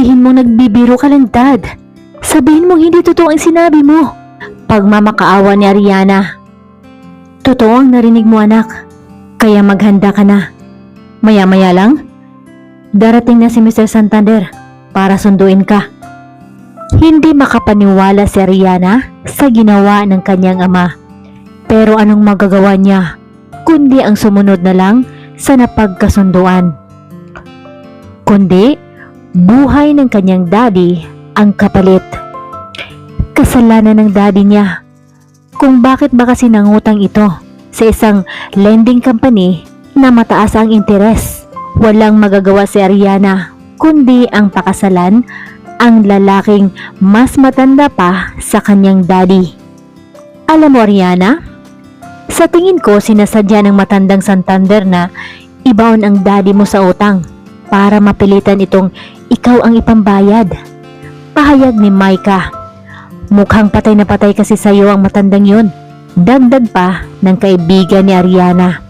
sabihin mong nagbibiro ka lang, Dad. Sabihin mong hindi totoo ang sinabi mo. Pagmamakaawa ni Ariana. Totoo ang narinig mo, anak. Kaya maghanda ka na. Maya-maya lang, darating na si Mr. Santander para sunduin ka. Hindi makapaniwala si Ariana sa ginawa ng kanyang ama. Pero anong magagawa niya kundi ang sumunod na lang sa napagkasunduan. Kundi buhay ng kanyang daddy ang kapalit. Kasalanan ng daddy niya kung bakit ba kasi nangutang ito sa isang lending company na mataas ang interes. Walang magagawa si Ariana kundi ang pakasalan ang lalaking mas matanda pa sa kanyang daddy. Alam mo, Ariana, sa tingin ko sinasadya ng matandang Santander na ibaon ang daddy mo sa utang para mapilitan itong ikaw ang ipambayad. Pahayag ni Micah. Mukhang patay na patay kasi sa'yo ang matandang yun. Dagdag pa ng kaibigan ni Ariana.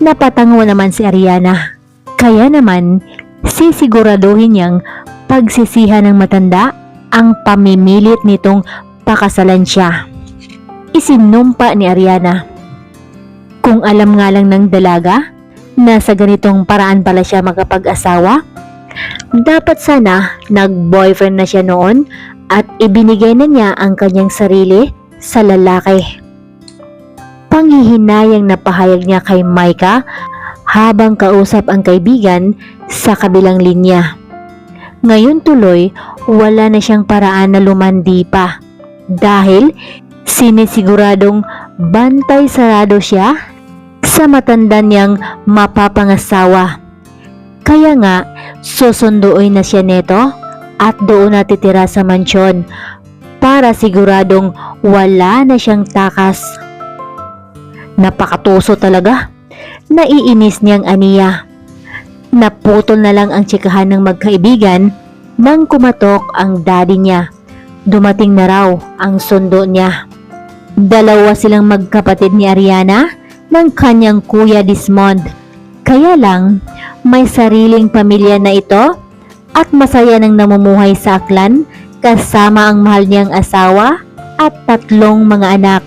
Napatango naman si Ariana. Kaya naman, sisiguraduhin niyang pagsisihan ng matanda ang pamimilit nitong pakasalan siya. Isinumpa ni Ariana. Kung alam nga lang ng dalaga na sa ganitong paraan pala siya makapag-asawa, dapat sana nag-boyfriend na siya noon at ibinigay na niya ang kanyang sarili sa lalaki. Panghihinayang na pahayag niya kay Micah habang kausap ang kaibigan sa kabilang linya. Ngayon tuloy, wala na siyang paraan na lumandi pa dahil sinisiguradong bantay sarado siya sa matanda niyang mapapangasawa. Kaya nga, susunduin na siya neto at doon natitira sa mansyon para siguradong wala na siyang takas. Napakatuso talaga. Naiinis niyang aniya. Naputol na lang ang tsikahan ng magkaibigan nang kumatok ang daddy niya. Dumating na raw ang sundo niya. Dalawa silang magkapatid ni Ariana ng kanyang kuya Desmond. Kaya lang, may sariling pamilya na ito at masaya nang namumuhay sa Aklan kasama ang mahal niyang asawa at 3 mga anak.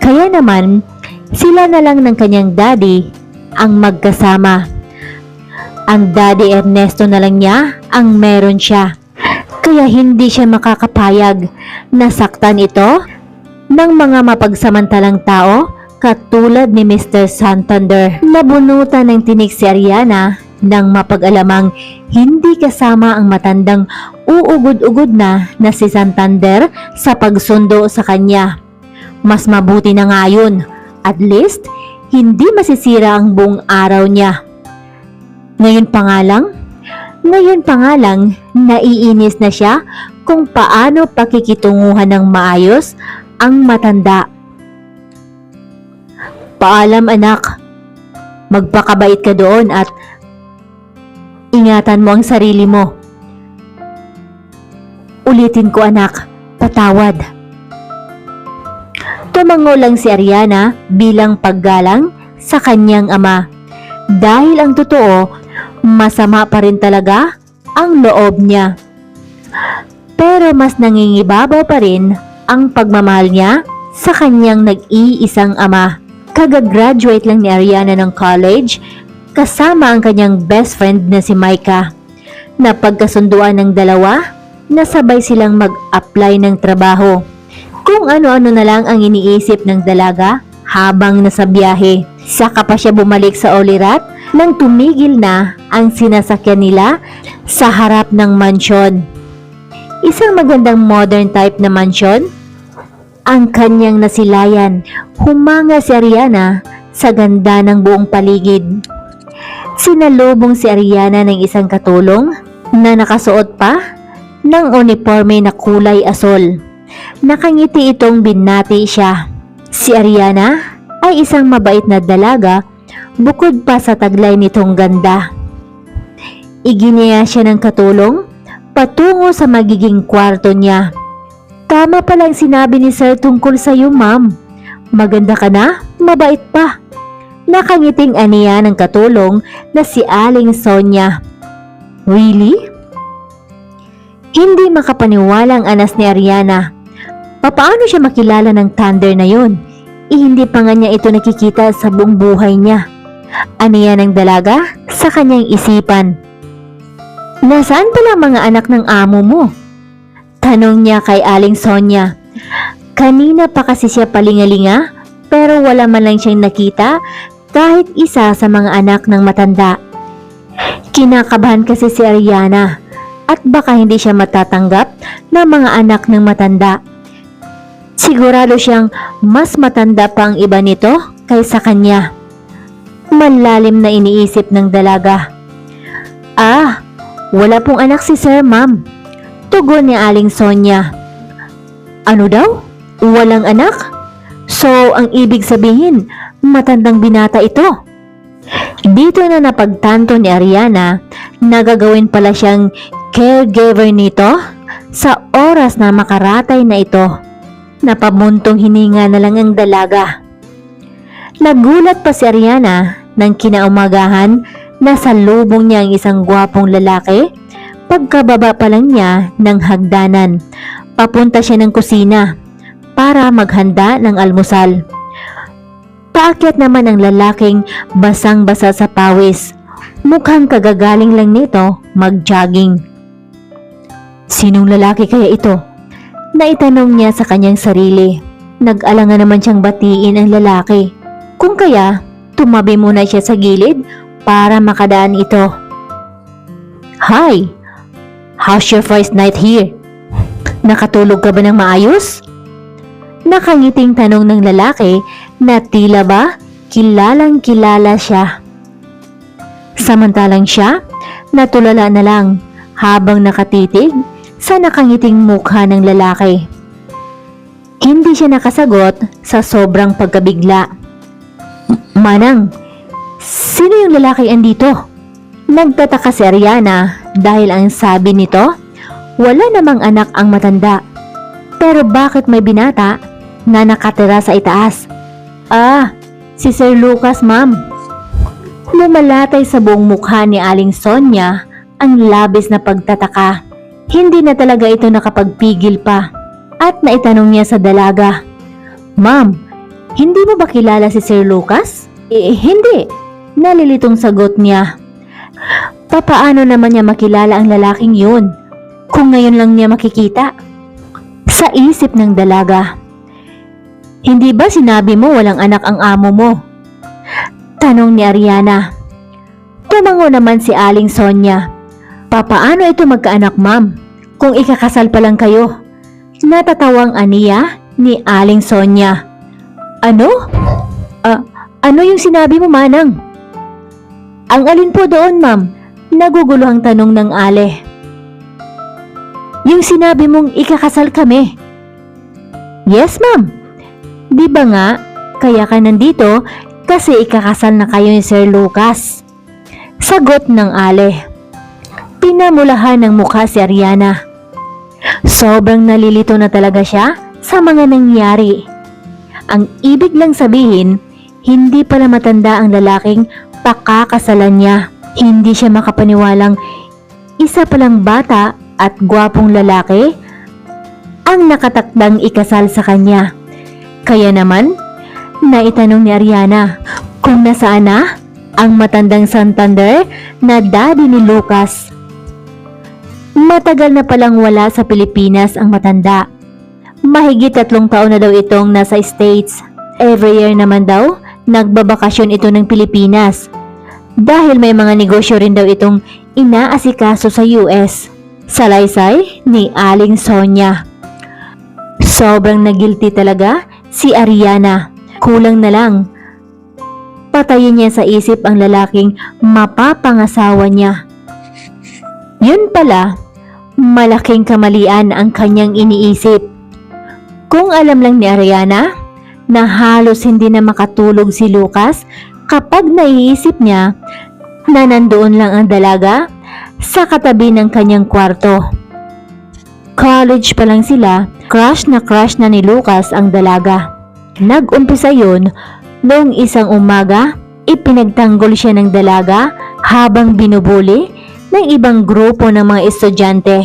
Kaya naman, sila na lang ng kanyang daddy ang magkasama. Ang daddy Ernesto na lang niya ang meron siya. Kaya hindi siya makakapayag na saktan ito ng mga mapagsamantalang tao katulad ni Mr. Santander. Nabunutan ng tinik si Ariana nang mapag-alamang hindi kasama ang matandang uugod-ugod na si Santander sa pagsundo sa kanya. Mas mabuti na nga yun. At least, hindi masisira ang buong araw niya. Ngayon pa nga lang, naiinis na siya kung paano pakikitunguhan ng maayos ang matanda. Paalam, anak. Magpakabait ka doon at ingatan mo ang sarili mo. Ulitin ko, anak, patawad. Tumango lang si Ariana bilang paggalang sa kanyang ama. Dahil ang totoo, masama pa rin talaga ang loob niya. Pero mas nangingibabaw pa rin ang pagmamahal niya sa kanyang nag-iisang ama. Kagagraduate lang ni Ariana ng college kasama ang kanyang best friend na si Micah. Napagkasunduan ng dalawa na sabay silang mag-apply ng trabaho. Kung ano-ano na lang ang iniisip ng dalaga habang nasa biyahe. Saka pa siya bumalik sa Olirat nang tumigil na ang sinasakyan nila sa harap ng mansyon. Isang magandang modern type na mansyon ang kanyang nasilayan. Humanga si Ariana sa ganda ng buong paligid. Sinalubong si Ariana ng isang katulong na nakasuot pa ng uniforme na kulay asol. Nakangiti itong binati siya. Si Ariana ay isang mabait na dalaga bukod pa sa taglay nitong ganda. Iginaya siya ng katulong patungo sa magiging kwarto niya. Tama palang sinabi ni Sir tungkol sa iyo, ma'am. Maganda ka na, mabait pa. Nakangiting aniya ng katulong na si Aling Sonia. Really? Hindi makapaniwala ang anas ni Ariana. Papaano siya makilala ng Thunder na yon? Hindi pa nga niya ito nakikita sa buong buhay niya. Ano yan ang dalaga? Sa kanyang isipan. Nasaan pala ang mga anak ng amo mo? Tanong niya kay Aling Sonia. Kanina pa kasi siya palingalinga pero wala man lang siyang nakita kahit isa sa mga anak ng matanda. Kinakabahan kasi si Ariana at baka hindi siya matatanggap ng mga anak ng matanda. Sigurado siyang mas matanda pa ang iba nito kaysa kanya. Malalim na iniisip ng dalaga. Wala pong anak si Sir, Ma'am. Tugon ni Aling Sonia. Ano daw? Walang anak? So, ang ibig sabihin, matandang binata ito. Dito na napagtanto ni Ariana na gagawin pala siyang caregiver nito sa oras na makaratay na ito. Napamuntong hininga na lang ang dalaga. Nagulat pa si Ariana nang kinaumagahan na salubong niya ang isang gwapong lalaki. Pagkababa pa lang niya ng hagdanan, papunta siya ng kusina para maghanda ng almusal. Paakyat naman ang lalaking basang-basa sa pawis. Mukhang kagagaling lang nito mag-jogging. Sinong lalaki kaya ito? Naitanong niya sa kanyang sarili. Nag-alangan naman siyang batiin ang lalaki. Kung kaya, tumabi muna siya sa gilid para makadaan ito. Hi! How's your first night here? Nakatulog ka ba ng maayos? Nakangiting tanong ng lalaki na tila ba kilalang kilala siya. Samantalang siya, natulala na lang habang nakatitig sa nakangiting mukha ng lalaki. Hindi siya nakasagot sa sobrang pagkabigla. Manang, sino yung lalaki andito? Nagtataka si Ariana dahil ang sabi nito, wala namang anak ang matanda. Pero bakit may binata na nakatira sa itaas? Si Sir Lucas, Ma'am. Lumalatay sa buong mukha ni Aling Sonia ang labis na pagtataka. Hindi na talaga ito nakapagpigil pa at naitanong niya sa dalaga. Ma'am, hindi mo ba kilala si Sir Lucas? Hindi. Nalilitong sagot niya. Papaano naman niya makilala ang lalaking yun kung ngayon lang niya makikita? Sa isip ng dalaga. Hindi ba sinabi mo walang anak ang amo mo? Tanong ni Ariana. Tumango naman si Aling Sonia. Papaano ito magkaanak, Ma'am? Kung ikakasal pa lang kayo? Natatawang aniya ni Aling Sonia. Ano? Ano yung sinabi mo, Manang? Ang alin po doon, Ma'am? Naguguluhang tanong ng Ale. Yung sinabi mong ikakasal kami. Yes, Ma'am. Di ba nga, kaya ka nandito kasi ikakasal na kayo ni Sir Lucas. Sagot ng Ale. Pinamulahan ng mukha si Ariana. Sobrang nalilito na talaga siya sa mga nangyari. Ang ibig lang sabihin, hindi pala matanda ang lalaking pakakasalan niya. Hindi siya makapaniwalang isa palang bata at gwapong lalaki ang nakatakdang ikasal sa kanya. Kaya naman, naitanong ni Ariana kung nasaan na ang matandang Santander na daddy ni Lucas. Matagal na palang wala sa Pilipinas ang matanda. Mahigit 3 taon na daw itong nasa States. Every year naman daw, nagbabakasyon ito ng Pilipinas. Dahil may mga negosyo rin daw itong inaasikaso sa US. Salaysay ni Aling Sonia. Sobrang nagilty talaga si Ariana. Kulang na lang patayin niya sa isip ang lalaking mapapangasawa niya. Yun pala, malaking kamalian ang kanyang iniisip. Kung alam lang ni Ariana na halos hindi na makatulog si Lucas kapag naiisip niya na nandoon lang ang dalaga sa katabi ng kanyang kwarto. College pa lang sila, crush na ni Lucas ang dalaga. Nag-umpisa yun noong isang umaga, ipinagtanggol siya ng dalaga habang binubuli ng ibang grupo ng mga estudyante.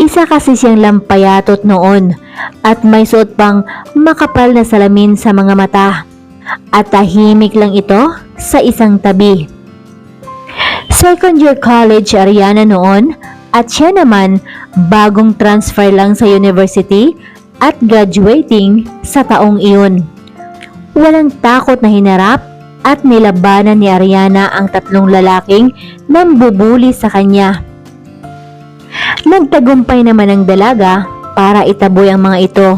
Isa kasi siyang lampayatot noon at may suot pang makapal na salamin sa mga mata at tahimik lang ito sa isang tabi. Second year college Ariana noon at siya naman bagong transfer lang sa university at graduating sa taong iyon. Walang takot na hinarap at nilabanan ni Ariana ang tatlong lalaking nambubuli sa kanya. Nagtagumpay naman ang dalaga para itaboy ang mga ito.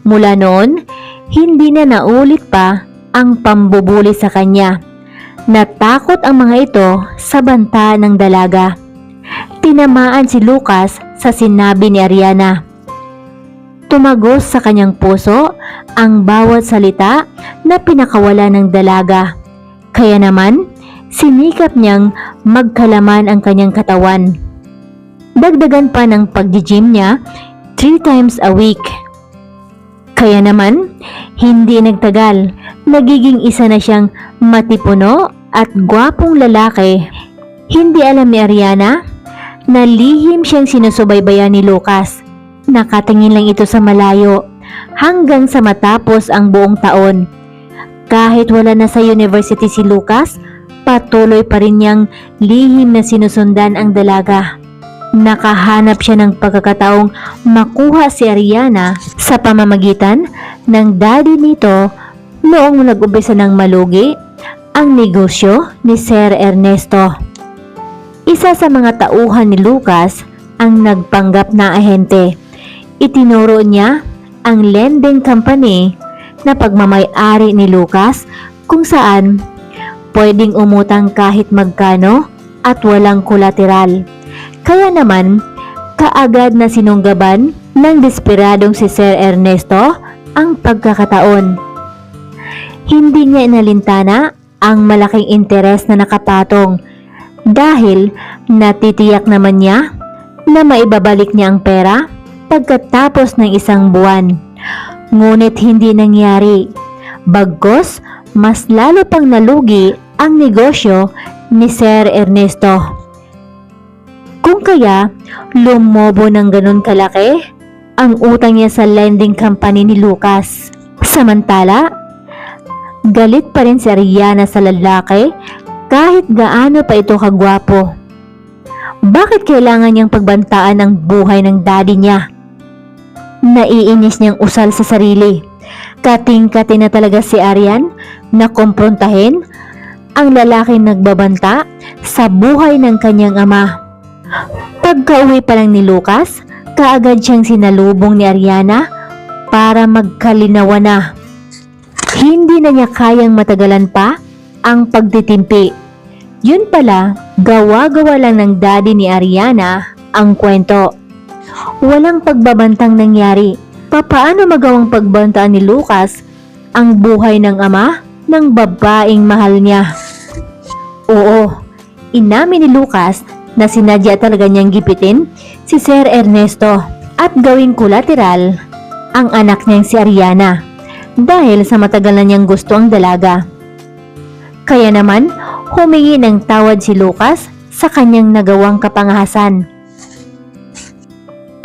Mula noon, hindi na naulit pa ang pambubuli sa kanya. Natakot ang mga ito sa banta ng dalaga. Tinamaan si Lucas sa sinabi ni Ariana. Tumagos sa kanyang puso ang bawat salita na pinakawala ng dalaga. Kaya naman, sinikap niyang magkalaman ang kanyang katawan. Dagdagan pa ng pag-gym niya 3 times a week. Kaya naman, hindi nagtagal, nagiging isa na siyang matipuno at gwapong lalaki. Hindi alam ni Ariana na lihim siyang sinusubaybayan ni Lucas. Nakatingin lang ito sa malayo hanggang sa matapos ang buong taon. Kahit wala na sa university si Lucas, patuloy pa rin niyang lihim na sinusundan ang dalaga. Nakahanap siya ng pagkakataong makuha si Ariana sa pamamagitan ng daddy nito noong nag-umpisa ng malugi ang negosyo ni Sir Ernesto. Isa sa mga tauhan ni Lucas ang nagpanggap na ahente. Itinuro niya ang lending company na pagmamay-ari ni Lucas kung saan pwedeng umutang kahit magkano at walang kolateral. Kaya naman, kaagad na sinunggaban ng desperadong si Sir Ernesto ang pagkakataon. Hindi niya inalintana ang malaking interes na nakapatong dahil natitiyak naman niya na maibabalik niya ang pera pagkatapos ng isang buwan. Ngunit hindi nangyari. Bagkus, mas lalo pang nalugi ang negosyo ni Sir Ernesto. Kung kaya, lumobo ng ganun kalaki ang utang niya sa lending company ni Lucas. Samantala, galit pa rin si Ariana sa lalaki kahit gaano pa ito kagwapo. Bakit kailangan niyang pagbantaan ang buhay ng daddy niya? Naiinis niyang usal sa sarili. Kating-kati na talaga si Arian na kumprontahin ang lalaking nagbabanta sa buhay ng kanyang ama. Pagka-uwi pa lang ni Lucas, kaagad siyang sinalubong ni Ariana para magkalinawan na. Hindi na niya kayang matagalan pa ang pagtitimpi. Yun pala, gawa-gawa lang ng daddy ni Ariana ang kwento. Walang pagbabantang nangyari. Papaano magawang pagbantaan ni Lucas ang buhay ng ama ng babaeng mahal niya? Oo, inamin ni Lucas na sinadya talaga niyang gipitin si Sir Ernesto at gawing kolateral ang anak niyang si Ariana dahil sa matagal na niyang gusto ang dalaga. Kaya naman, humingi ng tawad si Lucas sa kanyang nagawang kapangahasan.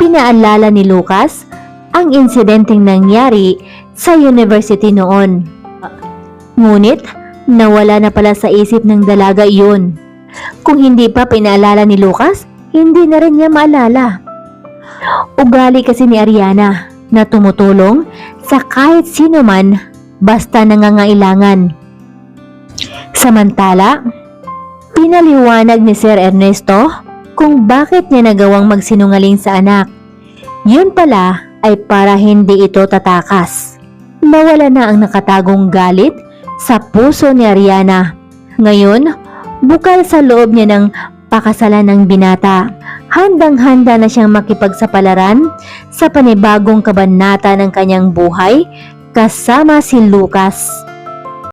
Pinaalala ni Lucas ang insidenteng nangyari sa university noon. Ngunit, nawala na pala sa isip ng dalaga iyon. Kung hindi pa pinaalala ni Lucas, hindi na rin niya maalala. Ugali kasi ni Ariana na tumutulong sa kahit sino man basta nangangailangan. Samantala, pinaliwanag ni Sir Ernesto kung bakit niya nagawang magsinungaling sa anak. Yun pala ay para hindi ito tatakas. Nawala na ang nakatagong galit sa puso ni Ariana. Ngayon, bukal sa loob niya ng pakasalan ng binata. Handang-handa na siyang makipagsapalaran sa panibagong kabanata ng kanyang buhay kasama si Lucas.